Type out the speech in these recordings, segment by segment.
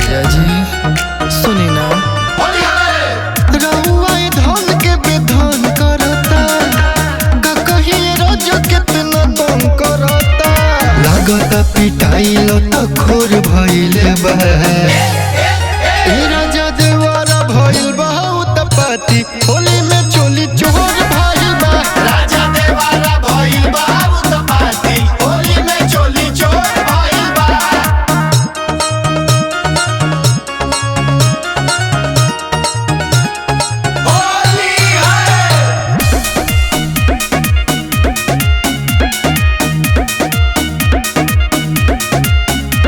राजा जी सुनी ना, रहुआ धन के बेधन करता का कहीं रोज कितना तंग करता, लागता पिटाइल तो खोर भइले बा राजा देवारा भइल बहुत पाती, होली में चोली चोर भइल बा राजा देवारा भइल बहुत पाती, होली में चोली चोर भइल बा। होली है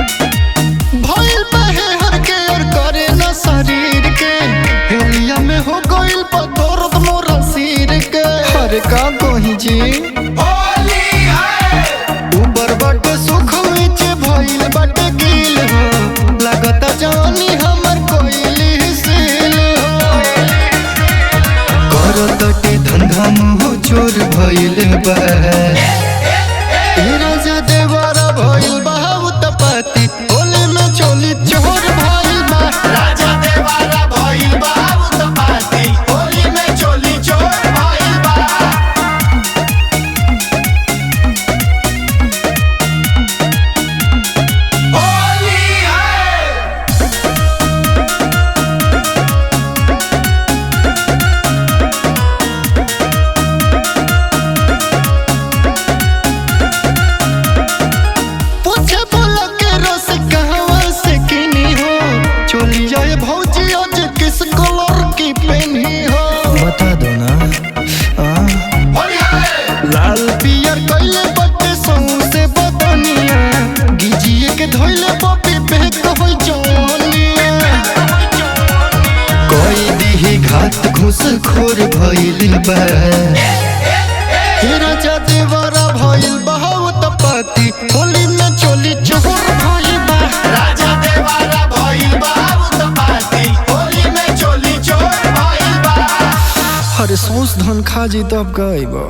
भइल बहे हर के और करे ना शरीर के, होलिया में हो गइल पदौरत मोरा सिर के, हर का कहीं जी होली है ऊपर बाटे सुख नीचे भइल बाटे गिल हो, लागता जानी हमर कोइली सील हो, करतटे धंधा मुँह चोर भइल बा राजा देवारा भइल बहुत पाती, होली में चोली चोर भइल बा राजा देवारा भइल बहुत पाती, होली में चोली चोर भइल बा। होली है पूछे बोला के रस कहवा से किनी हो, चोली जाए भौजी आज किस कलर की पहनी हो, बता दो ना होली है लाल पियर कैले बटे सौसे बदनिया, गिजिए के धोइले बपी बेक हो जौनिया, कोई दिही घात घुस खोर भइल बा राजा देवारा भइल बहुत पाती, होली में चोली चोर भइल बा राजा देवारा भइल बहुत पाती, होली में चोली चोर भइल बा। अरे सोच धन खा जी तब गइबा।